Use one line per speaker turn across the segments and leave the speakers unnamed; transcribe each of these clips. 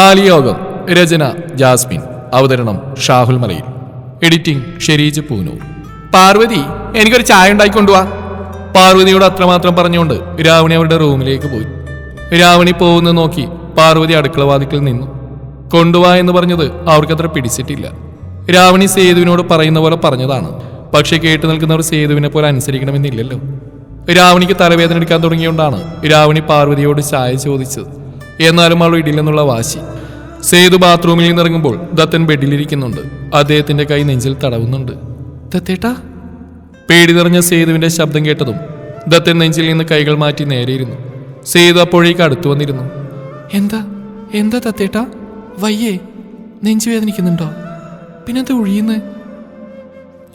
താലിയോഗം. രചന Jasmine. അവതരണം ഷാഹുൽ മലയിൽ. Editing Shereej Poonoor. Parvathi, എനിക്കൊരു ചായ ഉണ്ടായിക്കൊണ്ടുവാ. പാർവതിയോട് അത്രമാത്രം പറഞ്ഞുകൊണ്ട് രാവണി അവരുടെ റൂമിലേക്ക് പോയി. രാവണി പോകുന്നത് നോക്കി പാർവതി അടുക്കളവാതിക്കൽ നിന്നു. കൊണ്ടുവാ എന്ന് പറഞ്ഞത് അവർക്കത്ര പിടിച്ചിട്ടില്ല. രാവണി സേതുവിനോട് പറയുന്ന പോലെ പറഞ്ഞതാണ്. പക്ഷെ കേട്ടു നിൽക്കുന്നവർ സേതുവിനെ പോലെ അനുസരിക്കണമെന്നില്ലല്ലോ. രാവണിക്ക് തലവേദന എടുക്കാൻ തുടങ്ങിയോണ്ടാണ് രാവണി പാർവതിയോട് ചായ ചോദിച്ചത്. എന്നാലും അവൾ ഇടില്ലെന്നുള്ള വാശി. സേതു ബാത്റൂമിൽ നിന്നിറങ്ങുമ്പോൾ ദത്തൻ ബെഡിലിരിക്കുന്നുണ്ട്. അദ്ദേഹത്തിന്റെ കൈ നെഞ്ചിൽ തടവുന്നുണ്ട്. ദത്തേട്ടാ. പേടി നിറഞ്ഞ സേതുവിന്റെ ശബ്ദം കേട്ടതും ദത്തൻ നെഞ്ചിൽ നിന്ന് കൈകൾ മാറ്റി നേരെയിരുന്നു. സേതു അപ്പോഴേക്ക് അടുത്തു വന്നിരുന്നു. എന്താ എന്താ ദത്തേട്ടാ? വയ്യേ? നെഞ്ചുവേദനിക്കുന്നുണ്ടോ? പിന്നെന്താ ഒഴിയുന്നേ?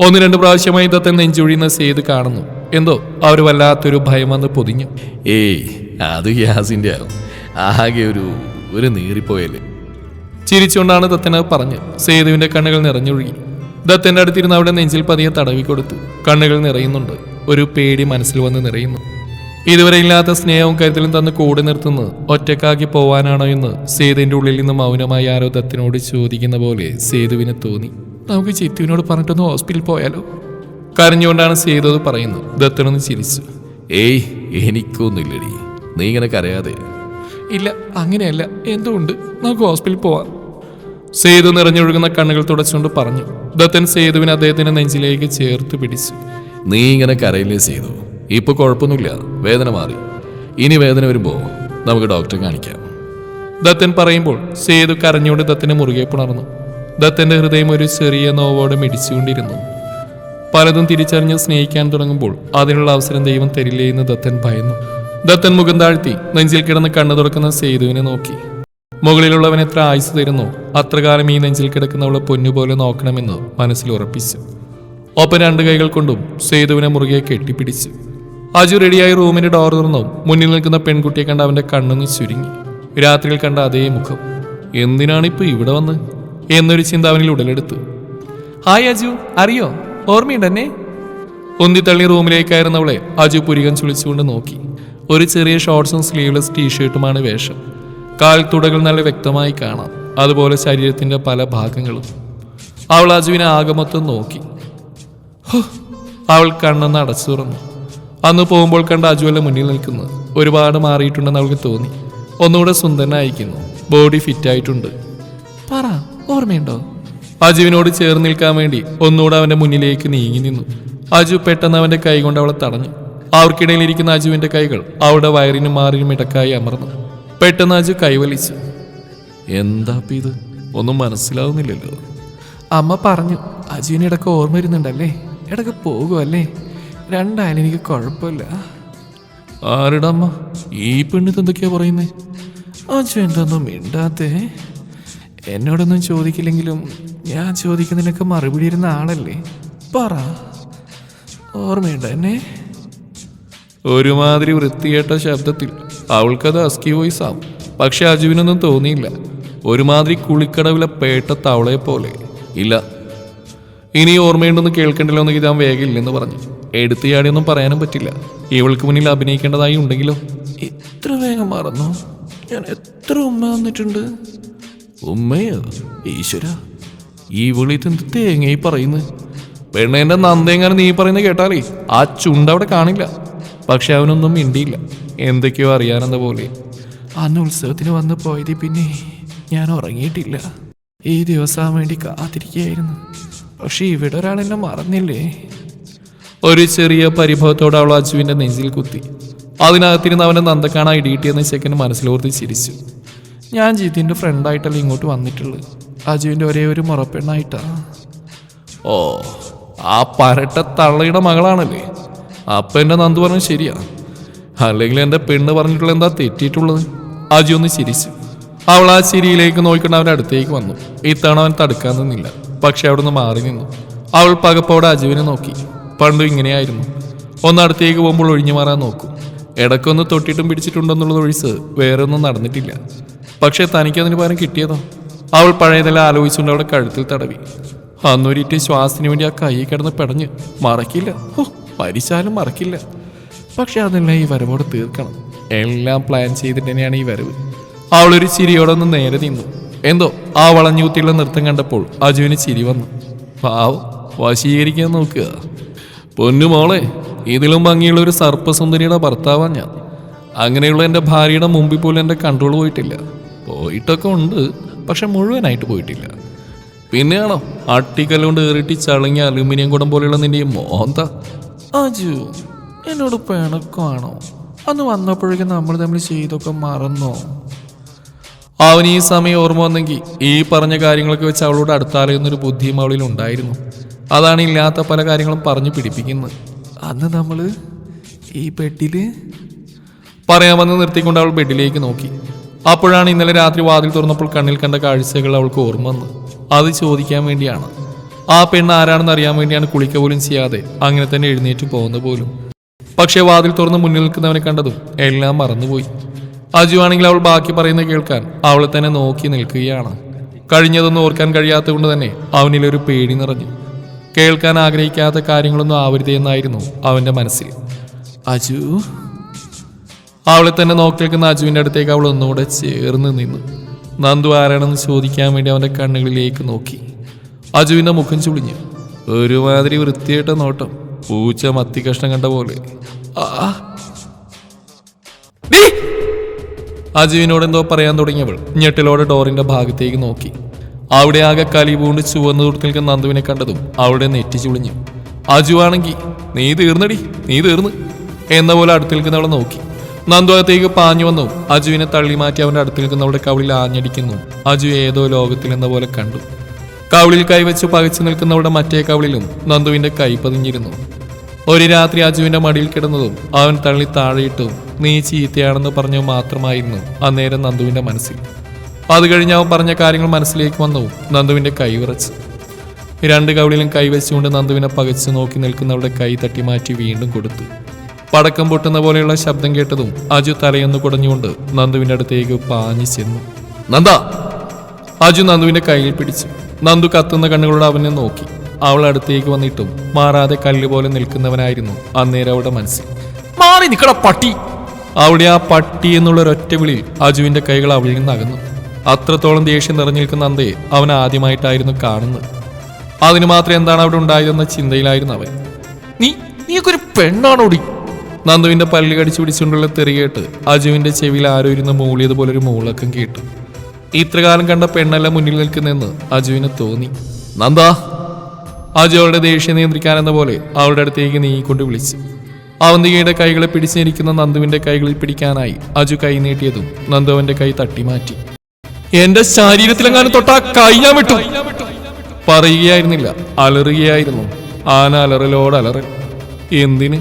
1-2 പ്രാവശ്യമായി ദത്തൻ നെഞ്ചൊഴിയുന്ന സേതു കാണുന്നു. എന്തോ അവർ വല്ലാത്തൊരു ഭയം വന്ന് പൊതിഞ്ഞു.
ഏയ്, അത് ഗ്യാസിന്റെ ആവും. ആകെ ഒരു നീറിപ്പോയല്ലേ.
ചിരിച്ചുകൊണ്ടാണ് ദത്തൻ പറഞ്ഞ്. സേതുവിന്റെ കണ്ണുകൾ നിറഞ്ഞൊഴുകി. ദത്തന്റെ അടുത്തിരുന്ന് അവിടെ നെഞ്ചിൽ പതിയെ തടവി കൊടുത്തു. കണ്ണുകൾ നിറയുന്നുണ്ട്. ഒരു പേടി മനസ്സിൽ വന്ന് നിറയുന്നു. ഇതുവരെ ഇല്ലാത്ത സ്നേഹവും കരുതലും തന്ന് കൂടെ നിർത്തുന്നത് ഒറ്റക്കാക്കി പോവാനാണോ എന്ന് സേതുവിന്റെ ഉള്ളിൽ നിന്ന് മൗനമായി ആരോ ദത്തനോട് ചോദിക്കുന്ന പോലെ സേതുവിന് തോന്നി. നമുക്ക് ചിത്തുവിനോട് പറഞ്ഞിട്ടൊന്ന് ഹോസ്പിറ്റലിൽ പോയാലോ? കരഞ്ഞുകൊണ്ടാണ് സേതു അത് പറയുന്നത്. ദത്തനൊന്ന് ചിരിച്ചു.
ഏയ്, എനിക്കൊന്നുമില്ലടി, നീ ഇങ്ങനെ കരയാതെ.
ഇല്ല, അങ്ങനെയല്ല. എന്തുകൊണ്ട് നമുക്ക് ഹോസ്പിറ്റലിൽ പോവാം. സേതു നിറഞ്ഞൊഴുകുന്ന കണ്ണുകൾ തുടച്ചുകൊണ്ട് പറഞ്ഞു. ദത്തൻ സേതുവിനെ അദ്ദേഹത്തിന്റെ നെഞ്ചിലേക്ക് ചേർത്ത് പിടിച്ചു.
നീ ഇങ്ങനെ കരയില്ലേ സേതു? ഇപ്പൊ കുഴപ്പമൊന്നുമില്ല, വേദന മാറി. ഇനി വേദന വരുമ്പോ നമുക്ക് ഡോക്ടറെ കാണിക്കാം.
ദത്തൻ പറയുമ്പോൾ സേതു കരഞ്ഞുകൊണ്ട് ദത്തനെ മുറുകെ പുണർന്നു. ദത്തന്റെ ഹൃദയം ഒരു ചെറിയ നോവോടെ മിടിച്ചുകൊണ്ടിരുന്നു. പലതും തിരിച്ചറിഞ്ഞ് സ്നേഹിക്കാൻ തുടങ്ങുമ്പോൾ അതിനുള്ള അവസരം ദൈവം തരില്ലേ എന്ന് ദത്തൻ ഭയന്നു. ദത്തൻ മുഖം താഴ്ത്തി നെഞ്ചിൽ കിടന്ന് കണ്ണു തുറക്കുന്ന സേതുവിനെ നോക്കി. മുകളിലുള്ളവൻ എത്ര ആയുസ് തരുന്നോ അത്രകാലം ഈ നെഞ്ചിൽ കിടക്കുന്നവളെ പൊന്നുപോലെ നോക്കണമെന്ന് മനസ്സിൽ ഉറപ്പിച്ചു. ഒപ്പം 2 കൈകൾ കൊണ്ടും സേതുവിനെ മുറുകെ കെട്ടിപ്പിടിച്ചു. അജു റെഡിയായി റൂമിന്റെ ഡോർ തുറന്നു. മുന്നിൽ നിൽക്കുന്ന പെൺകുട്ടിയെ കണ്ട് അവന്റെ കണ്ണൊന്ന് ചുരുങ്ങി. രാത്രിയിൽ കണ്ട അതേ മുഖം. എന്തിനാണിപ്പോ ഇവിടെ വന്ന് എന്നൊരു ചിന്ത അവനിൽ ഉടലെടുത്തു. ഹായ് അജു, അറിയോ? ഓർമ്മയുണ്ടെന്നെ? ഉന്തിത്തള്ളി റൂമിലേക്കായിരുന്നവളെ അജു പുരികം ചുളിച്ചുകൊണ്ട് നോക്കി. ഒരു ചെറിയ ഷോർട്ട്സും സ്ലീവ്ലെസ് ടീഷർട്ടുമാണ് വേഷം. കാൽ തുടകൾ നല്ല വ്യക്തമായി കാണാം, അതുപോലെ ശരീരത്തിന്റെ പല ഭാഗങ്ങളും. അവൾ അജുവിനെ ആകെ മൊത്തം നോക്കി. അവൾ കണ്ണെന്ന് അടച്ചു തുറന്നു. അന്ന് പോകുമ്പോൾ കണ്ട അജുവല്ല മുന്നിൽ നിൽക്കുന്നത്. ഒരുപാട് മാറിയിട്ടുണ്ടെന്ന് അവൾക്ക് തോന്നി. ഒന്നുകൂടെ സുന്ദരനായിരിക്കുന്നു. ബോഡി ഫിറ്റായിട്ടുണ്ട്. പറ, ഓർമ്മയുണ്ടോ? അജുവിനോട് ചേർന്ന് നിൽക്കാൻ വേണ്ടി ഒന്നുകൂടെ അവന്റെ മുന്നിലേക്ക് നീങ്ങി നിന്നു. അജു പെട്ടെന്ന് അവന്റെ കൈ കൊണ്ട് അവളെ തടഞ്ഞു. അവർക്കിടയിൽ ഇരിക്കുന്ന അജുവിന്റെ കൈകൾ അവളുടെ വയറിനും മാറിനും ഇടക്കായി അമർന്നു. പെട്ടെന്ന് അജു കൈവലിച്ചു.
എന്താ ഇത്? ഒന്നും മനസ്സിലാവുന്നില്ലല്ലോ.
അമ്മ പറഞ്ഞു, അജുവിന് ഇടയ്ക്ക് ഓർമ്മ വരുന്നുണ്ടല്ലേ? ഇടയ്ക്ക് പോകുമല്ലേ? രണ്ടായാലും എനിക്ക് കുഴപ്പമില്ല.
ആരുടെ അമ്മ? ഈ പെണ്ണിത് എന്തൊക്കെയാ പറയുന്നേ?
അജു എന്തൊന്നും മിണ്ടാത്തേ? എന്നോടൊന്നും ചോദിക്കില്ലെങ്കിലും ഞാൻ ചോദിക്കുന്നതിനൊക്കെ മറുപടി ഇരുന്ന ആളല്ലേ? പറ, ഓർമ്മയുണ്ടോ എന്നെ? ഒരുമാതിരി വൃത്തികേട്ട ശബ്ദത്തിൽ. അവൾക്കത് അസ്കി വോയിസ് ആവും. പക്ഷെ അജുവിനൊന്നും തോന്നിയില്ല. ഒരുമാതിരി കുളിക്കടവിലെ പേട്ട തവളയെ പോലെ.
ഇല്ല,
ഇനി ഓർമ്മയുണ്ടെന്ന് കേൾക്കണ്ടല്ലോ എന്ന് ഇതാൻ വേഗമില്ലെന്ന് പറഞ്ഞു. എടുത്തു ചാടിയൊന്നും പറയാനും പറ്റില്ല. ഇവൾക്ക് മുന്നിൽ അഭിനയിക്കേണ്ടതായി ഉണ്ടെങ്കിലോ? ഇത്ര വേഗം മറന്നോ? ഞാൻ എത്ര ഉമ്മ വന്നിട്ടുണ്ട്.
ഉമ്മയോ? ഈശ്വര,
ഈ വിളിത്തെന്ത് തേങ്ങയായി പറയുന്നത്? പെണ്ണേന്റെ നന്ദേങ്ങാനും നീ പറയുന്നത് കേട്ടാലേ ആ ചുണ്ടവിടെ കാണില്ല. പക്ഷെ അവനൊന്നും മിണ്ടിയില്ല. എന്തൊക്കെയോ അറിയാനെന്ന പോലെ. അന്ന് ഉത്സവത്തിന് വന്ന് പോയത് പിന്നെ ഞാൻ ഉറങ്ങിയിട്ടില്ല. ഈ ദിവസം വേണ്ടി കാത്തിരിക്കുകയായിരുന്നു. പക്ഷെ ഇവിടെ ഒരാളെന്നെ മറന്നില്ലേ? ഒരു ചെറിയ പരിഭവത്തോടെ അവൾ അജുവിന്റെ നെഞ്ചിൽ കുത്തി. അതിനകത്തിരുന്ന് അവന്റെ നന്ദക്കാണാ ഇടിയിട്ടിയെന്ന് ചെക്കന് മനസ്സിലോർത്തി ചിരിച്ചു. ഞാൻ ജിതിന്റെ ഫ്രണ്ടായിട്ടല്ല ഇങ്ങോട്ട് വന്നിട്ടുള്ളത്. അജുവിന്റെ ഒരേ ഒരു മുറപ്പെണ്ണായിട്ടാ. ഓ, ആ പരട്ട തള്ളയുടെ മകളാണല്ലേ? അപ്പൊ എന്റെ നന്ദു പറഞ്ഞത് ശരിയാ. അല്ലെങ്കിൽ എന്റെ പെണ്ണ് പറഞ്ഞിട്ടുള്ള എന്താ തെറ്റിയിട്ടുള്ളത്? അജു ഒന്ന് ചിരിച്ചു. അവൾ ആ ചിരിയിലേക്ക് നോക്കിക്കൊണ്ട് അവന്റെ അടുത്തേക്ക് വന്നു. ഇത്തവണ അവൻ തടുക്കാൻ നിന്നില്ല. പക്ഷെ അവിടെ നിന്ന് മാറി നിന്നു. അവൾ പകപ്പോടെ അജുവിനെ നോക്കി. പണ്ടും ഇങ്ങനെയായിരുന്നു. ഒന്നടുത്തേക്ക് പോകുമ്പോൾ ഒഴിഞ്ഞു മാറാൻ നോക്കും. ഇടയ്ക്കൊന്ന് തൊട്ടിട്ടും പിടിച്ചിട്ടുണ്ടെന്നുള്ളത് ഒഴിച്ച് വേറെ ഒന്നും നടന്നിട്ടില്ല. പക്ഷെ തനിക്കതിന് പകരം കിട്ടിയതോ? അവൾ പഴയതെല്ലാം ആലോചിച്ചുകൊണ്ട് അവിടെ കഴുത്തിൽ തടവി. അന്നൊരിറ്റ് ശ്വാസത്തിന് വേണ്ടി ആ കൈ കിടന്ന് പെടഞ്ഞ്. മറക്കില്ല, മരിച്ചാലും മറക്കില്ല. പക്ഷെ അതെല്ലാം ഈ വരവോട് തീർക്കണം. എല്ലാം പ്ലാൻ ചെയ്തിട്ട് തന്നെയാണ് ഈ വരവ്. അവളൊരു ചിരിയോടെ ഒന്ന് നേരെ നിന്നു. എന്തോ ആ വളഞ്ഞൂത്തിയുള്ള നൃത്തം കണ്ടപ്പോൾ അജുവിന് ചിരി വന്നു. പാവം, വശീകരിക്കാൻ നോക്കുക. പൊന്നുമോളെ, ഇതിലും ഭംഗിയുള്ള ഒരു സർപ്പസുന്ദരിയുടെ ഭർത്താവാൻ ഞാൻ. അങ്ങനെയുള്ള എൻ്റെ ഭാര്യയുടെ മുമ്പിൽ പോലും എൻ്റെ കൺട്രോൾ പോയിട്ടില്ല. പോയിട്ടൊക്കെ ഉണ്ട്, പക്ഷെ മുഴുവനായിട്ട് പോയിട്ടില്ല. പിന്നെയാണോ അട്ടിക്കല്ലുകൊണ്ട് ഏറിട്ടി ചളങ്ങിയ അലൂമിനിയം കുടം പോലെയുള്ള നിന്റെ ഈ മോന്ത. അജു, എന്നോട് പിണക്കമാണോ? അന്ന് വന്നപ്പോഴേക്കും നമ്മൾ തമ്മിൽ ചെയ്തൊക്കെ മറന്നോ? അവൻ ഈ സമയം ഓർമ്മ വന്നെങ്കിൽ ഈ പറഞ്ഞ കാര്യങ്ങളൊക്കെ വെച്ച് അവളോട് അടുത്താലയുന്നൊരു ബുദ്ധിയും അവളിൽ ഉണ്ടായിരുന്നു. അതാണ് ഇല്ലാത്ത പല കാര്യങ്ങളും പറഞ്ഞു പിടിപ്പിക്കുന്നത്. അന്ന് നമ്മള് ഈ ബെഡില് പറയാമെന്ന് നിർത്തിക്കൊണ്ട് അവൾ ബെഡിലേക്ക് നോക്കി. അപ്പോഴാണ് ഇന്നലെ രാത്രി വാതിൽ തുറന്നപ്പോൾ കണ്ണിൽ കണ്ട കാഴ്ചകൾ അവൾക്ക് ഓർമ്മ വന്നു. അത് ചോദിക്കാൻ വേണ്ടിയാണ്. ആ പെണ്ണ് ആരാണെന്ന് അറിയാൻ വേണ്ടിയാണ് കുളിക്ക പോലും ചെയ്യാതെ അങ്ങനെ തന്നെ എഴുന്നേറ്റ് പോകുന്ന പോലും. പക്ഷെ വാതിൽ തുറന്ന് മുന്നിൽ നിൽക്കുന്നവനെ കണ്ടതും എല്ലാം മറന്നുപോയി. അജു ആണെങ്കിൽ അവൾ ബാക്കി പറയുന്നത് കേൾക്കാൻ അവളെ തന്നെ നോക്കി നിൽക്കുകയാണ്. കഴിഞ്ഞതൊന്നും ഓർക്കാൻ കഴിയാത്തത് കൊണ്ട് തന്നെ അവനിലൊരു പേടി നിറഞ്ഞു. കേൾക്കാൻ ആഗ്രഹിക്കാത്ത കാര്യങ്ങളൊന്നും ആവരുതെന്നായിരുന്നു അവന്റെ മനസ്സിൽ. അജു, അവളെ തന്നെ നോക്കി നിൽക്കുന്ന അജുവിന്റെ അടുത്തേക്ക് അവൾ ഒന്നുകൂടെ ചേർന്ന് നിന്നു. നന്ദു ആരാണെന്ന് ചോദിക്കാൻ വേണ്ടി അവന്റെ കണ്ണുകളിലേക്ക് നോക്കി. അജുവിന്റെ മുഖം ചുളിഞ്ഞു. ഒരുമാതിരി വൃത്തിയായിട്ട നോട്ടം, പൂച്ച മത്തി കഷ്ണം കണ്ട പോലെ. അജുവിനോട് എന്തോ പറയാൻ തുടങ്ങിയവൾ ഞെട്ടലോടെ ഡോറിന്റെ ഭാഗത്തേക്ക് നോക്കി. അവിടെ ആകെ കലിപൂണ്ട് ചുവന്നു തൊടുത്ത് നിൽക്കുന്ന നന്ദുവിനെ കണ്ടതും അവിടെ നെറ്റി ചുളിഞ്ഞു. അജു ആണെങ്കിൽ നീ തീർന്നടി, നീ തീർന്ന് എന്ന പോലെ അടുത്ത് നിൽക്കുന്നവളെ നോക്കി. നന്ദു അകത്തേക്ക് പാഞ്ഞു വന്നു. അജുവിനെ തള്ളി മാറ്റി അവന്റെ അടുത്ത് നിൽക്കുന്നവളുടെ കവിളിൽ ആഞ്ഞടിക്കുന്നു. അജു ഏതോ ലോകത്തിൽ എന്ന പോലെ കണ്ടു. കവിളിൽ കൈവച്ച് പകച്ചു നിൽക്കുന്നവളുടെ മറ്റേ കവിളിലും നന്ദുവിന്റെ കൈ പതിഞ്ഞിരുന്നു. ഒരു രാത്രി അജുവിന്റെ മടിയിൽ കിടന്നതും അവൻ തള്ളി താഴെയിട്ടും നീ ചീത്തയാണെന്ന് പറഞ്ഞു മാത്രമായിരുന്നു അന്നേരം നന്ദുവിന്റെ മനസ്സിൽ. അത് കഴിഞ്ഞ് അവൻ പറഞ്ഞ കാര്യങ്ങൾ മനസ്സിലേക്ക് വന്നു. നന്ദുവിന്റെ കൈ വിറച്ചു. രണ്ട് കവിളിലും കൈവച്ചുകൊണ്ട് നന്ദുവിനെ പകച്ചു നോക്കി നിൽക്കുന്നവളുടെ കൈ തട്ടി മാറ്റി വീണ്ടും കൊടുത്തു. പടക്കം പൊട്ടുന്ന പോലെയുള്ള ശബ്ദം കേട്ടതും അജു തലയൊന്ന് കുടഞ്ഞുകൊണ്ട് നന്ദുവിന്റെ അടുത്തേക്ക് പാഞ്ഞു ചെന്നു. നന്ദ! അജു നന്ദുവിന്റെ കയ്യിൽ പിടിച്ചു. നന്ദു കത്തുന്ന കണ്ണുകളോട് അവനെ നോക്കി. അവൾ അടുത്തേക്ക് വന്നിട്ടും മാറാതെ കല്ലുപോലെ നിൽക്കുന്നവനായിരുന്നു അന്നേരം അവളുടെ മനസ്സിൽ. മാറി നിക്കട പട്ടി! അവിടെ ആ പട്ടി എന്നുള്ളൊരൊറ്റ വിളിയിൽ അജുവിന്റെ കൈകൾ അവളിൽ നിന്ന് അകന്നു. അത്രത്തോളം ദേഷ്യം നിറഞ്ഞു നിൽക്കുന്ന നന്ദയെ അവൻ ആദ്യമായിട്ടായിരുന്നു കാണുന്നത്. അതിന് മാത്രം എന്താണ് അവിടെ ഉണ്ടായതെന്ന ചിന്തയിലായിരുന്നു അവൻ. നീയൊക്കെ ഒരു പെണ്ണാണോടി! നന്ദുവിന്റെ പല്ല് കടിച്ചു പിടിച്ചുകൊണ്ടുള്ള തെറികേട്ട് അജുവിന്റെ ചെവിയിൽ ആരോ ഇരുന്ന് മൂളിയതുപോലൊരു മൂളക്കം കേട്ടു. ഇത്രകാലം കണ്ട പെണ്ണല്ല മുന്നിൽ നിൽക്കുന്നെന്ന് അജുവിന് തോന്നി. നന്ദാ! അജു അവളുടെ ദേഷ്യം നിയന്ത്രിക്കാനെന്ന പോലെ അവളുടെ അടുത്തേക്ക് നീങ്ങിക്കൊണ്ട് വിളിച്ചു. അവന്തികയുടെ കൈകളെ പിടിച്ചിരിക്കുന്ന നന്ദുവിന്റെ കൈകളിൽ പിടിക്കാനായി അജു കൈ നീട്ടിയതും നന്ദു അവന്റെ കൈ തട്ടിമാറ്റി. എന്റെ ശരീരത്തിലെങ്ങാനും തൊട്ടാ കൈ ഞാൻ വിട്ടു പറയുകയായിരുന്നില്ല, അലറുകയായിരുന്നു. ആന അലറലോട് അലറൽ. എന്തിന്?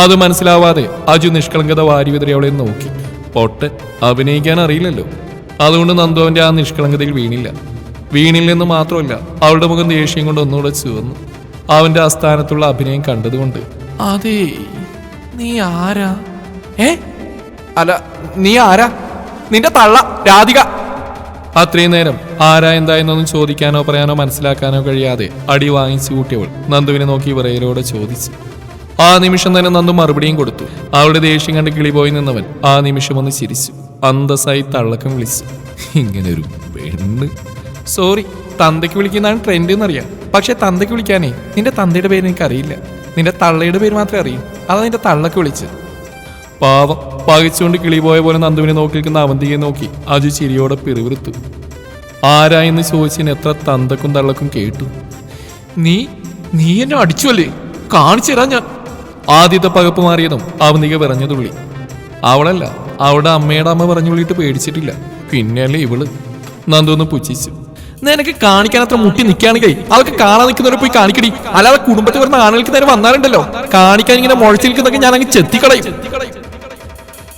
അത് മനസ്സിലാവാതെ അജു നിഷ്കളങ്കത വാരി വിതറി അവളെ നോക്കി. പൊട്ടെ, അഭിനയിക്കാൻ അറിയില്ലല്ലോ. അതുകൊണ്ട് നന്ദു അവന്റെ ആ നിഷ്കളങ്കതയിൽ വീണില്ലെന്ന് മാത്രമല്ല, അവളുടെ മുഖം ദേഷ്യം കൊണ്ട് ഒന്നുകൂടെ ചുവന്നു. അവന്റെ ആസ്ഥാനത്തുള്ള അഭിനയം കണ്ടതുകൊണ്ട്. അതേ, നീ ആരാ? അല്ല, നീ ആരാ? നിന്റെ തള്ള രാധിക! അത്രയും നേരം ആരാ എന്താ എന്നൊന്നും ചോദിക്കാനോ പറയാനോ മനസ്സിലാക്കാനോ കഴിയാതെ അടി വാങ്ങിച്ചു കൂട്ടിയവൾ നന്ദുവിനെ നോക്കി വിറയലോടെ ചോദിച്ചു. ആ നിമിഷം തന്നെ നന്ദു മറുപടിയും കൊടുത്തു. അവളുടെ ദേഷ്യം കണ്ട് കിളി പോയി നിന്നവൻ ആ നിമിഷം ഒന്ന് ചിരിച്ചു. അന്തസ്സായി തള്ളക്കം വിളിച്ചു. ഇങ്ങനെ ഒരു പെണ്ണ്! സോറി, തന്തയ്ക്ക് വിളിക്കുന്നതാണ് ട്രെൻഡ് എന്നറിയാം. പക്ഷെ തന്തയ്ക്ക് വിളിക്കാനേ നിന്റെ തന്തയുടെ പേര് എനിക്കറിയില്ല. നിന്റെ തള്ളയുടെ പേര് മാത്രമേ അറിയൂ. അതാ നിന്റെ തള്ളക്ക് വിളിച്ച്. പാവം, പകച്ചുകൊണ്ട് കിളി പോയ പോലെ നന്ദുവിനെ നോക്കി നിൽക്കുന്ന അവന്തിയെ നോക്കി അജു ചിരിയോടെ പിറുവിറുത്തു. ആരാ എന്ന് ചോദിച്ചതിന് എത്ര തന്തക്കും തള്ളക്കും കേട്ടു. നീ എന്നെ അടിച്ചുവല്ലേ? കാണിച്ചു തരാം ഞാൻ. ആദ്യത്തെ പകപ്പ് മാറിയതും അവന്തിക വിറഞ്ഞു തുള്ളി. അവളല്ല, അവളുടെ അമ്മയുടെ അമ്മ പറഞ്ഞു വിളിയിട്ട് പേടിച്ചിട്ടില്ല. പിന്നെയല്ലേ ഇവള്. നന്ദു ഒന്ന് പുച്ഛിച്ചു. നിനക്ക് കാണിക്കാൻ അത്ര മുട്ടി നിൽക്കുകയാണെങ്കിൽ അതൊക്കെ കാണാൻ നിൽക്കുന്നവരെ പോയി കാണിക്കടി. അല്ലാതെ കുടുംബത്തിൽ വരുന്ന ആളുകൾക്ക് നേരെ വന്നാലുണ്ടല്ലോ, കാണിക്കാൻ ഇങ്ങനെ മുഴച്ചു നിൽക്കുന്നതൊക്കെ ഞാൻ അങ്ങ് ചെത്തിക്കളയും.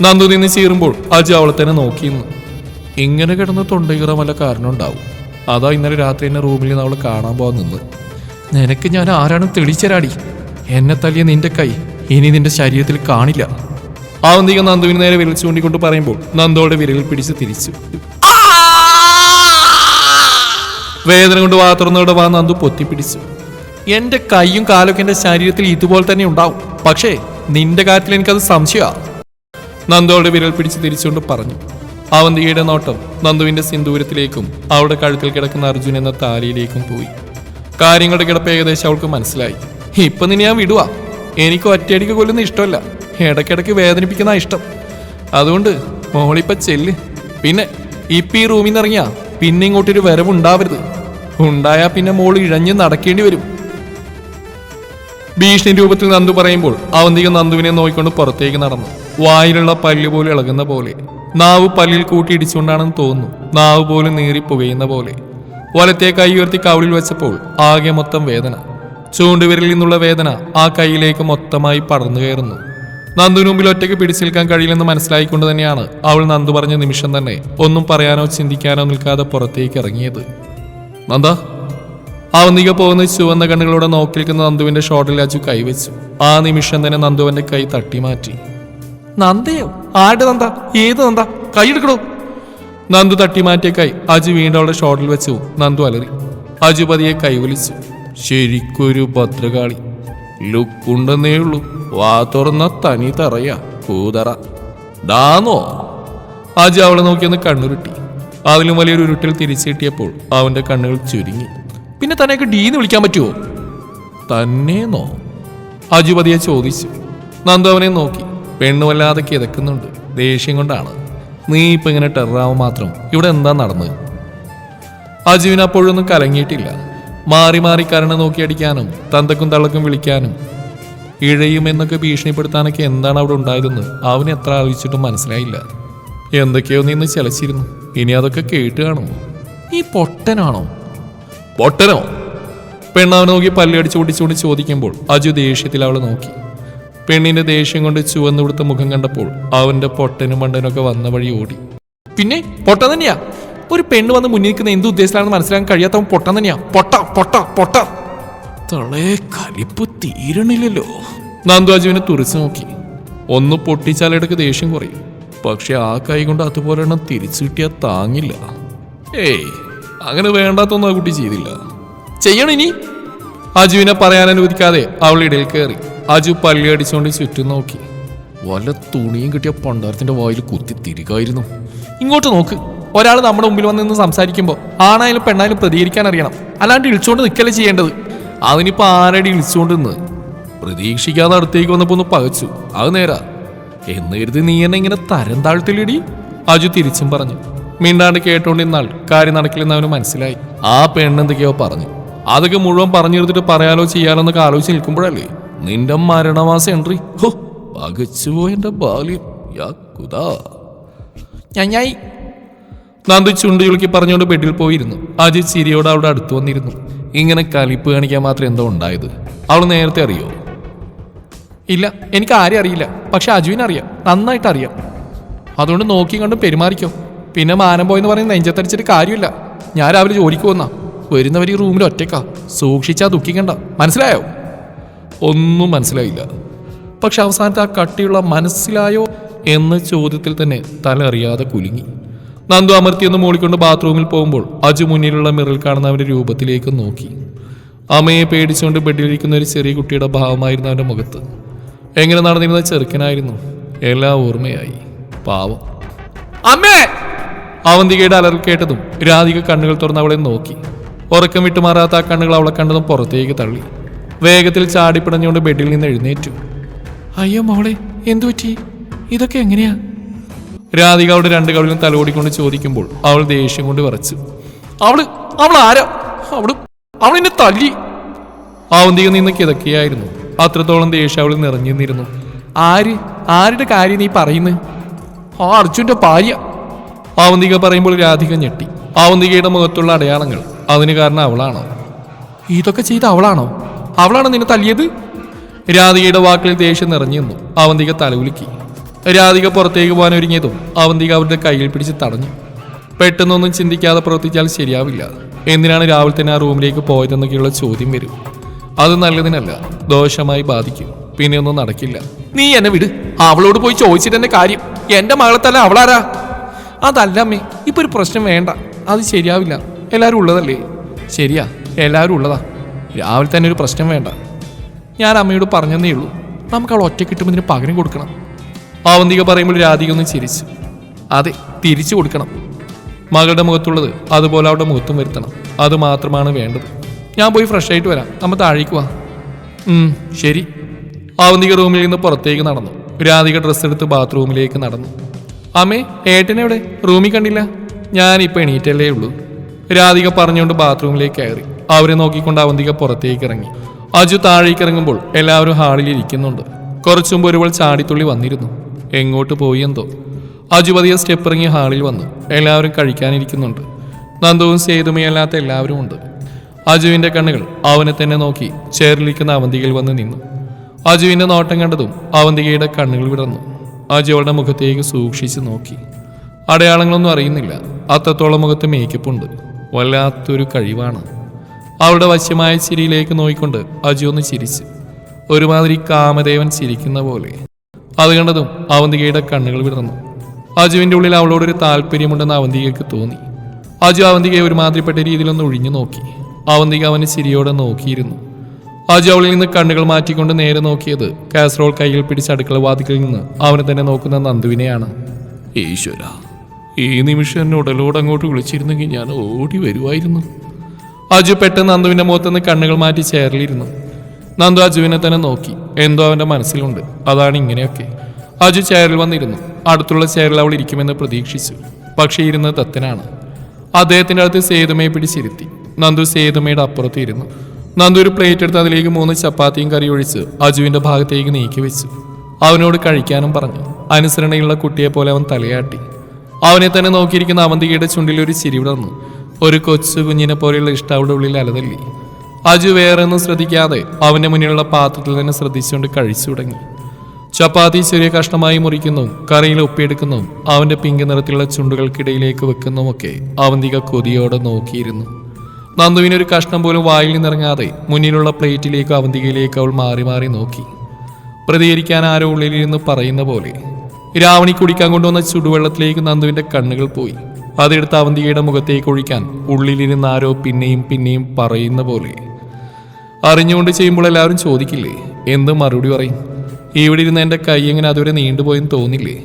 നന്ദു നിന്ന് ചീറുമ്പോൾ അജു അവളെ തന്നെ നോക്കിയിരുന്നു. ഇങ്ങനെ കിടന്ന് തൊണ്ടകീറ വല്ല കാരണം ഉണ്ടാവും. അതാ ഇന്നലെ രാത്രി എന്നെ റൂമിൽ നിന്ന് അവളെ കാണാൻ പോകാൻ നിന്ന്. നിനക്ക് ഞാൻ ആരാണെന്ന് തെളിച്ചരാടി. എന്നെ തല്ലിയ നിന്റെ കൈ ഇനി നിന്റെ ശരീരത്തിൽ കാണില്ല. അവന്തിക നന്ദുവിന് നേരെ വിരൽ ചൂണ്ടിക്കൊണ്ട് പറയുമ്പോൾ നന്ദോടെ വിരലിൽ പിടിച്ച് തിരിച്ചു. വേദന കൊണ്ട് വാ തുറന്നോടെ വാ നന്ദു പൊത്തിപ്പിടിച്ചു. എന്റെ കൈയും കാലൊക്കെ എന്റെ ശരീരത്തിൽ ഇതുപോലെ തന്നെ ഉണ്ടാവും. പക്ഷേ നിന്റെ കാര്യത്തിൽ എനിക്കത് സംശയമാണ്. നന്ദോടെ വിരൽ പിടിച്ച് തിരിച്ചുകൊണ്ട് പറഞ്ഞു. അവന്തികയുടെ നോട്ടം നന്ദുവിന്റെ സിന്ദൂരത്തിലേക്കും അവളുടെ കഴുത്തിൽ കിടക്കുന്ന അർജുൻ എന്ന താലിയിലേക്കും പോയി. കാര്യങ്ങളുടെ കിടപ്പ് ഏകദേശം അവൾക്ക് മനസ്സിലായി. ഇപ്പൊ നിന്നെ ഞാൻ വിടുവാ. എനിക്ക് ഒറ്റയടിക്ക് കൊല്ലുന്ന ഇഷ്ടമല്ല, ഇടയ്ക്കിടയ്ക്ക് വേദനിപ്പിക്കുന്ന ഇഷ്ടം. അതുകൊണ്ട് മോളിപ്പ ചെല്ല്. പിന്നെ ഇപ്പൊ ഈ റൂമിൽ നിന്ന് ഇറങ്ങിയാ പിന്നെ ഇങ്ങോട്ടൊരു വരവുണ്ടാവരുത്. ഉണ്ടായാ പിന്നെ മോൾ ഇഴഞ്ഞ് നടക്കേണ്ടി വരും. ഭീഷണി രൂപത്തിൽ നന്ദു പറയുമ്പോൾ അവന്തിക നന്ദുവിനെ നോക്കിക്കൊണ്ട് പുറത്തേക്ക് നടന്നു. വായിലുള്ള പല്ല് പോലെ ഇളകുന്ന പോലെ, നാവ് പല്ലിൽ കൂട്ടിയിടിച്ചുകൊണ്ടാണെന്ന് തോന്നുന്നു. നാവ് പോലും നീറി പുകയുന്ന പോലെ. വലത്തെ കൈ ഉയർത്തി കവിളിൽ വെച്ചപ്പോൾ ആകെ മൊത്തം വേദന. ചൂണ്ടുവിരലിൽ നിന്നുള്ള വേദന ആ കൈയിലേക്ക് മൊത്തമായി പടർന്നു കയറുന്നു. നന്ദുവിന് മുമ്പിൽ ഒറ്റയ്ക്ക് പിടിച്ചു നിൽക്കാൻ കഴിയില്ലെന്ന് മനസ്സിലായിക്കൊണ്ട് തന്നെയാണ് അവൾ നന്ദു പറഞ്ഞ നിമിഷം തന്നെ ഒന്നും പറയാനോ ചിന്തിക്കാനോ നിൽക്കാതെ പുറത്തേക്ക് ഇറങ്ങിയത്. നന്ദ. അവന്തിക പോകുന്ന ചുവന്ന കണ്ണുകളോടെ നോക്കി നിൽക്കുന്ന നന്ദുവിന്റെ ഷോട്ടിൽ അജു കൈവച്ചു. ആ നിമിഷം തന്നെ നന്ദുവിന്റെ കൈ തട്ടി മാറ്റി. നന്ദയോ? ആരുടെ നന്ദ? ഏത് നന്ദ? കൈയെടുക്കണോ? നന്ദു തട്ടി മാറ്റിയ കൈ അജു വീണ്ടും അവളുടെ ഷോട്ടിൽ വെച്ചു. നന്ദു അലറി. അജു പതിയെ കൈവലിച്ചു. ശരിക്കൊരു ഭദ്രകാളി ലുക്കുണ്ടെന്നേ ഉള്ളൂ. വാ തുറന്ന തനി തറയാ കൂതറ ദാന്നോ. അജു അവളെ നോക്കിയൊന്ന് കണ്ണുരുട്ടി. അതിലും വലിയൊരു ഉരുട്ടിൽ തിരിച്ചു കിട്ടിയപ്പോൾ അവന്റെ കണ്ണുകൾ ചുരുങ്ങി. പിന്നെ തന്നെയൊക്കെ ഡീന്ന് വിളിക്കാൻ പറ്റുമോ? തന്നേന്നോ? അജു പതിയെ ചോദിച്ചു. നന്ദു അവനെ നോക്കി. പെണ്ണുവല്ലാതെ കിതക്കുന്നുണ്ട്. ദേഷ്യം കൊണ്ടാണ്. നീ ഇപ്പൊ ഇങ്ങനെ ടെററാവും മാത്രം. ഇവിടെ എന്താ നടന്നത്? അജുവിന് അപ്പോഴൊന്നും കലങ്ങിയിട്ടില്ല. മാറി മാറി കരണ നോക്കി അടിക്കാനും തന്തക്കും തള്ളക്കും വിളിക്കാനും ഇഴയുമെന്നൊക്കെ ഭീഷണിപ്പെടുത്താനൊക്കെ എന്താണ് അവിടെ ഉണ്ടായതെന്ന് അവന് എത്ര ആലോചിച്ചിട്ടും മനസ്സിലായില്ല. എന്തൊക്കെയോ നിന്ന് ചലച്ചിരുന്നു. ഇനി അതൊക്കെ കേട്ട് കാണുമോ? ഈ പൊട്ടനാണോ? പൊട്ടനോ? പെണ്ണവനെ നോക്കി പല്ലടിച്ചു പൊട്ടിച്ചുകൊണ്ട് ചോദിക്കുമ്പോൾ അജു ദേഷ്യത്തിൽ അവളെ നോക്കി. പെണ്ണിന്റെ ദേഷ്യം കൊണ്ട് ചുവന്നു കൊടുത്ത മുഖം കണ്ടപ്പോൾ അവന്റെ പൊട്ടനും മണ്ടനൊക്കെ വന്ന വഴി ഓടി. പിന്നെ പൊട്ടൻ തന്നെയാ. ഒരു പെണ്ണ് വന്ന് മുന്നിൽ നിൽക്കുന്ന എന്ത് ഉദ്ദേശത്തിലാണെന്ന് മനസ്സിലാക്കാൻ കഴിയാത്തവൻ പൊട്ടൻ തന്നെയാ. പൊട്ട പൊട്ട പൊട്ട. തളേ കലിപ്പ് തീരണില്ലല്ലോ. നന്ദു അജുവിനെ തുറച്ചു നോക്കി. ഒന്ന് പൊട്ടിച്ചാലിടക്ക് ദേഷ്യം കുറയും. പക്ഷെ ആ കൈ കൊണ്ട് അതുപോലെ എണ്ണം തിരിച്ചു കിട്ടിയാൽ താങ്ങില്ല. ഏയ്, അങ്ങനെ വേണ്ടാത്തൊന്നും ആ കുട്ടി ചെയ്തില്ല. ചെയ്യണിനി? അജുവിനെ പറയാൻ അനുവദിക്കാതെ അവൾ ഇടയിൽ കയറി. അജു പല്ലി അടിച്ചുകൊണ്ട് ചുറ്റും നോക്കി. വല്ല തുണിയും കിട്ടിയ പണ്ടാരത്തിന്റെ വായിൽ കുത്തി തിരികായിരുന്നു. ഇങ്ങോട്ട് നോക്ക്. ഒരാൾ നമ്മുടെ മുമ്പിൽ വന്ന് നിന്ന് സംസാരിക്കുമ്പോൾ ആണായാലും പെണ്ണായാലും പ്രതികരിക്കാൻ അറിയണം. അല്ലാണ്ട് ഇളിച്ചുകൊണ്ട് നിൽക്കല്ലേ ചെയ്യേണ്ടത്. അതിനിപ്പോ ആരടി ഇളിച്ചുകൊണ്ട് നിന്ന് പ്രതീക്ഷിക്കാതെ അടുത്തേക്ക് വന്നപ്പോ ഒന്ന് പകച്ചു. അത് നേരാ എന്ന് കരുതി നീ എന്നെ ഇങ്ങനെ തരം താഴ്ത്തിലിടി. അജു തിരിച്ചും പറഞ്ഞു. മിണ്ടാണ്ട് കേട്ടോണ്ടിരുന്നാൾ കാര്യം നടക്കില്ലെന്ന് അവന് മനസ്സിലായി. ആ പെണ്ണെന്തൊക്കെയോ പറഞ്ഞു. അതൊക്കെ മുഴുവൻ പറഞ്ഞു തീർത്തിട്ട് പറയാലോ ചെയ്യാലോ എന്നൊക്കെ ആലോചിച്ച് നിൽക്കുമ്പോഴല്ലേ നിന്റെ മരണമാസ എൻട്രി. ഹോ, പകച്ചുപോയ എന്റെ ബാല്യം. ഞായി. നന്ദു ചുണ്ടു ചുളുക്കി പറഞ്ഞുകൊണ്ട് ബെഡിൽ പോയിരുന്നു. അജി ചിരിയോട് അവളുടെ അടുത്ത് വന്നിരുന്നു. ഇങ്ങനെ കലിപ്പ് കാണിക്കാൻ മാത്രം എന്തോ ഉണ്ടായത്? അവൾ നേരത്തെ അറിയോ? ഇല്ല, എനിക്ക് ആരും അറിയില്ല. പക്ഷെ അജുവിനെ അറിയാം, നന്നായിട്ട് അറിയാം. അതുകൊണ്ട് നോക്കി കണ്ട് പെരുമാറിക്കോ. പിന്നെ മാനം പോയെന്ന് പറയുന്ന നെഞ്ചത്തടിച്ചിട്ട് കാര്യമില്ല. ഞാൻ രാവിലെ ജോലിക്ക് വന്നാ. വരുന്നവർ ഈ റൂമിൽ ഒറ്റയ്ക്കാ. സൂക്ഷിച്ചാ ദുഃഖിക്കണ്ട. മനസ്സിലായോ? ഒന്നും മനസ്സിലായില്ല. പക്ഷെ അവസാനത്തെ ആ കട്ടിയുള്ള മനസ്സിലായോ എന്ന ചോദ്യത്തിൽ തന്നെ തല അറിയാതെ കുലുങ്ങി. നന്ദു അമർത്തിയൊന്ന് മൂളിക്കൊണ്ട് ബാത്റൂമിൽ പോകുമ്പോൾ അജു മുന്നിലുള്ള മിറൽ കാണുന്ന അവന്റെ രൂപത്തിലേക്ക് നോക്കി. അമ്മയെ പേടിച്ചുകൊണ്ട് ബെഡിലിരിക്കുന്ന ഒരു ചെറിയ കുട്ടിയുടെ ഭാവമായിരുന്നു അവന്റെ മുഖത്ത്. എങ്ങനെ നടന്നിരുന്ന ചെറുക്കനായിരുന്നു. എല്ലാം ഓർമ്മയായി. പാവം. അമ്മേ! അവന്തികയുടെ അലറൽ കേട്ടതും രാധിക കണ്ണുകൾ തുറന്ന് അവളെ നോക്കി. ഉറക്കം വിട്ടുമാറാത്ത ആ കണ്ണുകൾ അവളെ കണ്ടതും പുറത്തേക്ക് തള്ളി. വേഗത്തിൽ ചാടിപ്പിടഞ്ഞുകൊണ്ട് ബെഡിൽ നിന്ന് എഴുന്നേറ്റു. അയ്യോ മോളെ, എന്തു പറ്റി? ഇതൊക്കെ എങ്ങനെയാ? രാധിക അവളുടെ രണ്ട് കവിളിലും തലോടിക്കൊണ്ട് ചോദിക്കുമ്പോൾ അവൾ ദേഷ്യം കൊണ്ട് വിറച്ചു. അവൾ ആരാ? അവളെന്നെ തല്ലി. അവന്തിക നിന്ന് കിതക്കുകയായിരുന്നു. അത്രത്തോളം ദേഷ്യം അവൾ നിറഞ്ഞിരുന്നിരുന്നു. ആരുടെ കാര്യം നീ പറയുന്നത്? ആ അർജുന്റെ ഭാര്യ. അവന്തിക പറയുമ്പോൾ രാധിക ഞെട്ടി. അവന്തികയുടെ മുഖത്തുള്ള അടയാളങ്ങൾ അതിന് കാരണം അവളാണോ? ഇതൊക്കെ ചെയ്ത അവളാണോ നിന്നെ തല്ലിയത്? രാധികയുടെ വാക്കുകളിൽ ദേഷ്യം നിറഞ്ഞു നിന്നു. അവന്തിക തലകുലുക്കി. രാധിക പുറത്തേക്ക് പോകാൻ ഒരുങ്ങിയതും അവന്തിക അവരുടെ കയ്യിൽ പിടിച്ച് തടഞ്ഞു. പെട്ടെന്നൊന്നും ചിന്തിക്കാതെ പ്രവർത്തിച്ചാൽ ശരിയാവില്ല. എന്തിനാണ് രാവിലെ തന്നെ ആ റൂമിലേക്ക് പോയതെന്നൊക്കെയുള്ള ചോദ്യം വരും. അത് നല്ലതിനല്ല, ദോഷമായി ബാധിക്കും. പിന്നെ ഒന്നും നടക്കില്ല. നീ എന്നെ വിട്. അവളോട് പോയി ചോദിച്ചിട്ട് എന്റെ കാര്യം. എന്റെ മകളെ തന്നെ അവളാരാ? അതല്ല അമ്മേ, ഇപ്പൊ ഒരു പ്രശ്നം വേണ്ട. അത് ശരിയാവില്ല. എല്ലാവരും ഉള്ളതല്ലേ? ശരിയാ, എല്ലാവരും ഉള്ളതാ. രാവിലെ തന്നെ ഒരു പ്രശ്നം വേണ്ട. ഞാൻ അമ്മയോട് പറഞ്ഞതേ ഉള്ളൂ. നമുക്ക് അവൾ ഒറ്റ കിട്ടുമ്പോൾ ഇതിന് പകരം കൊടുക്കണം. അവന്തിക പറയുമ്പോൾ രാധിക ഒന്ന് ചിരിച്ചു. അതെ, തിരിച്ചു കൊടുക്കണം. മകളുടെ മുഖത്തുള്ളത് അതുപോലെ അവളുടെ മുഖത്തും വരുത്തണം. അത് മാത്രമാണ് വേണ്ടത്. ഞാൻ പോയി ഫ്രഷ് ആയിട്ട് വരാം. നമ്മ താഴേക്ക് വാ. ശരി. അവന്തിക റൂമിൽ നിന്ന് പുറത്തേക്ക് നടന്നു. രാധിക ഡ്രസ്സ് എടുത്ത് ബാത്റൂമിലേക്ക് നടന്നു. അമ്മേ, ഏട്ടനെവിടെ? റൂമിൽ കണ്ടില്ല. ഞാനിപ്പോൾ എണീറ്റല്ലേ ഉള്ളൂ. രാധിക പറഞ്ഞുകൊണ്ട് ബാത്റൂമിലേക്ക് കയറി. അവരെ നോക്കിക്കൊണ്ട് അവന്തിക പുറത്തേക്ക് ഇറങ്ങി. അജു താഴേക്ക് ഇറങ്ങുമ്പോൾ എല്ലാവരും ഹാളിൽ ഇരിക്കുന്നുണ്ട്. കുറച്ചു മുമ്പ് ഒരുവൾ ചാടിത്തുള്ളി വന്നിരുന്നു. എങ്ങോട്ട് പോയി എന്തോ. അജു പതിയെ സ്റ്റെപ്പ് ഇറങ്ങി ഹാളിൽ വന്നു. എല്ലാവരും കഴിക്കാനിരിക്കുന്നുണ്ട്. നന്ദുവും സേതുമയല്ലാത്ത എല്ലാവരും ഉണ്ട്. അജുവിന്റെ കണ്ണുകൾ അവനെ തന്നെ നോക്കി ചേറിലിരിക്കുന്ന അവന്തികയിൽ വന്ന് നിന്നു. അജുവിന്റെ നോട്ടം കണ്ടതും അവന്തികയുടെ കണ്ണുകൾ വിടർന്നു. അജു അവളുടെ മുഖത്തേക്ക് സൂക്ഷിച്ച് നോക്കി. അടയാളങ്ങളൊന്നും അറിയുന്നില്ല. അത്രത്തോളം മുഖത്ത് മേക്കപ്പ് ഉണ്ട്. വല്ലാത്തൊരു കഴിവാണ്. അവളുടെ വശ്യമായ ചിരിയിലേക്ക് നോക്കിക്കൊണ്ട് അജു ഒന്ന് ചിരിച്ചു. ഒരുമാതിരി കാമദേവൻ ചിരിക്കുന്ന പോലെ. അത് കണ്ടതും അവന്തികയുടെ കണ്ണുകൾ വിടർന്നു. അജുവിന്റെ ഉള്ളിൽ അവളോടൊരു താല്പര്യമുണ്ടെന്ന് അവന്തികയ്ക്ക് തോന്നി. അജു അവന്തികയെ ഒരുമാതിരിപ്പെട്ട രീതിയിലൊന്ന് ഒഴിഞ്ഞു നോക്കി. അവന്തിക അവന് ചിരിയോടെ നോക്കിയിരുന്നു. അജു അവളിൽ നിന്ന് കണ്ണുകൾ മാറ്റിക്കൊണ്ട് നേരെ നോക്കിയത് കാസറോൾ കയ്യിൽ പിടിച്ച അടുക്കള വാതിക്കൽ നിന്ന് അവനെ തന്നെ നോക്കുന്ന നന്ദുവിനെയാണ്. ഈശ്വര, ഈ നിമിഷം എന്നെ ഉടലോട് അങ്ങോട്ട് വിളിച്ചിരുന്നെങ്കിൽ ഞാൻ ഓടി വരുമായിരുന്നു. അജു പെട്ടെന്ന് നന്ദുവിന്റെ മുഖത്തുനിന്ന് കണ്ണുകൾ മാറ്റി ചേറിലിരുന്നു. നന്ദു അജുവിനെ തന്നെ നോക്കി. എന്തോ അവന്റെ മനസ്സിലുണ്ട്. അതാണ് ഇങ്ങനെയൊക്കെ. അജു ചെയറിൽ വന്നിരുന്നു. അടുത്തുള്ള ചെയറിൽ അവൾ ഇരിക്കുമെന്ന് പ്രതീക്ഷിച്ചു. പക്ഷേ ഇരുന്നത് ദത്തനാണ്. അദ്ദേഹത്തിന്റെ അടുത്ത് സേതുമയെ പിടിച്ചിരുത്തി. നന്ദു സേതുമയുടെ അപ്പുറത്ത് ഇരുന്നു. നന്ദു ഒരു പ്ലേറ്റ് എടുത്ത് അതിലേക്ക് 3 ചപ്പാത്തിയും കറി ഒഴിച്ച് അജുവിന്റെ ഭാഗത്തേക്ക് നീക്കി വെച്ചു. അവനോട് കഴിക്കാനും പറഞ്ഞു. അനുസരണയുള്ള കുട്ടിയെ പോലെ അവൻ തലയാട്ടി. അവനെ തന്നെ നോക്കിയിരിക്കുന്ന അവന്തികയുടെ ചുണ്ടിൽ ഒരു ചിരി വിടർന്നു. ഒരു കൊച്ചു കുഞ്ഞിനെ പോലെയുള്ള ഇഷ്ടം അവളുടെ ഉള്ളിൽ അലതല്ലി. അജു വേറെ ഒന്നും ശ്രദ്ധിക്കാതെ അവന്റെ മുന്നിലുള്ള പാത്രത്തിൽ തന്നെ ശ്രദ്ധിച്ചുകൊണ്ട് കഴിച്ചു തുടങ്ങി. ചപ്പാത്തി ചെറിയ കഷ്ണമായി മുറിക്കുന്നതും കറിയിൽ ഒപ്പിയെടുക്കുന്നതും അവന്റെ പിങ്ക് നിറത്തിലുള്ള ചുണ്ടുകൾക്കിടയിലേക്ക് വെക്കുന്നതുമൊക്കെ അവന്തിക കൊതിയോടെ നോക്കിയിരുന്നു. നന്ദുവിനൊരു കഷ്ണം പോലും വായിൽ നിന്നിറങ്ങാതെ മുന്നിലുള്ള പ്ലേറ്റിലേക്ക് അവന്തികയിലേക്ക് അവൾ മാറി മാറി നോക്കി. പ്രതികരിക്കാൻ ആരോ ഉള്ളിലിരുന്ന് പറയുന്ന പോലെ. രാവണി കുടിക്കാൻ കൊണ്ടുവന്ന ചുടുവെള്ളത്തിലേക്ക് നന്ദുവിന്റെ കണ്ണുകൾ പോയി. അതെടുത്ത് അവന്തികയുടെ മുഖത്തേക്ക് ഒഴിക്കാൻ ഉള്ളിലിരുന്ന് ആരോ പിന്നെയും പിന്നെയും പറയുന്ന പോലെ. അറിഞ്ഞുകൊണ്ട് ചെയ്യുമ്പോൾ എല്ലാവരും ചോദിക്കില്ലേ, എന്ത് മറുപടി പറയും? ഇവിടെ ഇരുന്ന് എൻ്റെ കൈ എങ്ങനെ അതുവരെ നീണ്ടുപോയെന്ന് തോന്നില്ലേ?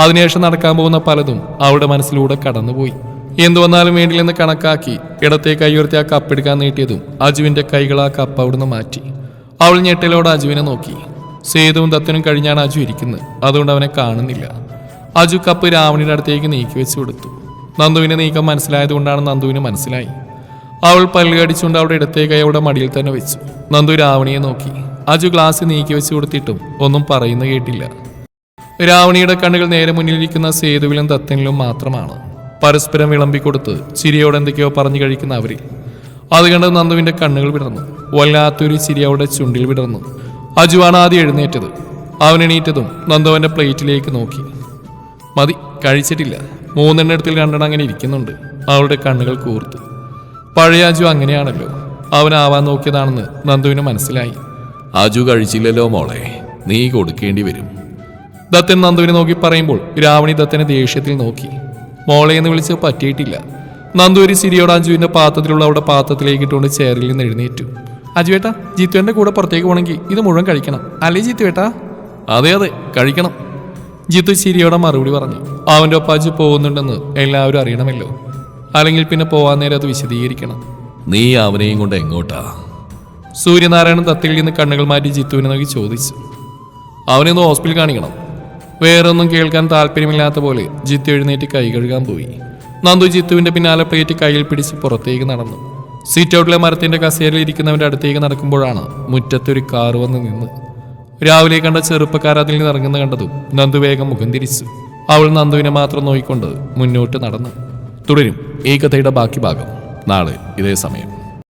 അതിനുശേഷം നടക്കാൻ പോകുന്ന പലതും അവളുടെ മനസ്സിലൂടെ കടന്നുപോയി. എന്തു വന്നാലും വേണ്ടില്ലെന്ന് കണക്കാക്കി ഇടത്തെ കൈ ഉയർത്തി ആ കപ്പെടുക്കാൻ നീട്ടിയതും അജുവിന്റെ കൈകൾ ആ കപ്പ് അവിടുന്ന് മാറ്റി. അവൾ ഞെട്ടലോടെ അജുവിനെ നോക്കി. സേതുവും ദത്തനും കഴിഞ്ഞാണ് അജു ഇരിക്കുന്നത്. അതുകൊണ്ട് അവനെ കാണുന്നില്ല. അജു കപ്പ് രാവണിയുടെ അടുത്തേക്ക് നീക്കി വെച്ചു കൊടുത്തു. നന്ദുവിനെ നീക്കം മനസ്സിലായതുകൊണ്ടാണ് നന്ദുവിന് മനസ്സിലായി. അവൾ പല്ലുകടിച്ചുകൊണ്ട് അവളുടെ ഇടത്തെ കൈ അവളുടെ മടിയിൽ തന്നെ വെച്ചു. നന്ദു രാവണിയെ നോക്കി. അജു ഗ്ലാസ് നീക്കി വെച്ചു കൊടുത്തിട്ടും ഒന്നും പറയുന്ന കേട്ടില്ല. രാവണിയുടെ കണ്ണുകൾ നേരെ മുന്നിലിരിക്കുന്ന സേതുവിലും ദത്തനിലും മാത്രമാണ്. പരസ്പരം വിളമ്പിക്കൊടുത്ത് ചിരിയോടെ എന്തൊക്കെയോ പറഞ്ഞു കഴിക്കുന്ന അവരിൽ. അത് കണ്ട് നന്ദുവിന്റെ കണ്ണുകൾ വിടർന്നു. വല്ലാത്തൊരു ചിരി അവളുടെ ചുണ്ടിൽ വിടർന്നു. അജുവാണ് ആദ്യം എഴുന്നേറ്റത്. അവൻ എണീറ്റതും നന്ദുവിന്റെ പ്ലേറ്റിലേക്ക് നോക്കി. മതി, കഴിച്ചിട്ടില്ല. 3 എണ്ണത്തിൽ 2 അങ്ങനെ ഇരിക്കുന്നുണ്ട്. അവളുടെ കണ്ണുകൾ കൂർത്തു. പഴയ അജു അങ്ങനെയാണല്ലോ. അവനാവാൻ നോക്കിയതാണെന്ന് നന്ദുവിന് മനസ്സിലായി.
അജു കഴിച്ചില്ലല്ലോ മോളെ, നീ കൊടുക്കേണ്ടി വരും.
ദത്തൻ നന്ദുവിനെ നോക്കി പറയുമ്പോൾ രാവണി ദത്തനെ ദേഷ്യത്തിൽ നോക്കി. മോളെ എന്ന് വിളിച്ച് പറ്റിയിട്ടില്ല. നന്ദു ഒരു ചിരിയോടെ അജുവിന്റെ പാത്രത്തിലുള്ള അവളുടെ പാത്രത്തിലേക്ക് ഇട്ടുകൊണ്ട് ചെയറിൽ നിന്ന് എഴുന്നേറ്റു. അജുവേട്ടാ, ജിത്തുവിന്റെ കൂടെ പുറത്തേക്ക് പോകണമെങ്കിൽ ഇത് മുഴുവൻ കഴിക്കണം, അല്ലേ ജിത്തുവേട്ടാ?
അതെ അതെ, കഴിക്കണം.
ജിത്തു ചിരിയോടെ മറുപടി പറഞ്ഞു. അവന്റെ ഒപ്പം അജു പോകുന്നുണ്ടെന്ന് എല്ലാവരും അറിയണമല്ലോ. അല്ലെങ്കിൽ പിന്നെ പോവാൻ നേരം അത് വിശദീകരിക്കണം.
നീ അവനെയും കൊണ്ട് എങ്ങോട്ടാ?
സൂര്യനാരായണൻ തത്തിൽ നിന്ന് കണ്ണുകൾ മാറ്റി ജിത്തുവിനെ നോക്കി ചോദിച്ചു. അവനെയൊന്ന് ഹോസ്പിറ്റലിൽ കാണിക്കണം. വേറെ ഒന്നും കേൾക്കാൻ താല്പര്യമില്ലാത്ത പോലെ ജിത്തു എഴുന്നേറ്റ് കൈ കഴുകാൻ പോയി. നന്ദു ജിത്തുവിന്റെ പിന്നാലെ പ്ലേറ്റ് കയ്യിൽ പിടിച്ച് പുറത്തേക്ക് നടന്നു. സീറ്റ് ഔട്ടിലെ മരത്തിന്റെ കസേരയിൽ ഇരിക്കുന്നവന്റെ അടുത്തേക്ക് നടക്കുമ്പോഴാണ് മുറ്റത്തൊരു കാർ വന്ന് നിന്ന്. രാവിലെ കണ്ട ചെറുപ്പക്കാർ അതിൽ നിന്ന് ഇറങ്ങുന്ന കണ്ടതും നന്ദു വേഗം മുഖം തിരിച്ചു. അവൾ നന്ദുവിനെ മാത്രം നോക്കിക്കൊണ്ട് മുന്നോട്ട് നടന്നു. തുടരും ഈ കഥയുടെ ബാക്കി ഭാഗം നാളെ ഇതേ സമയം.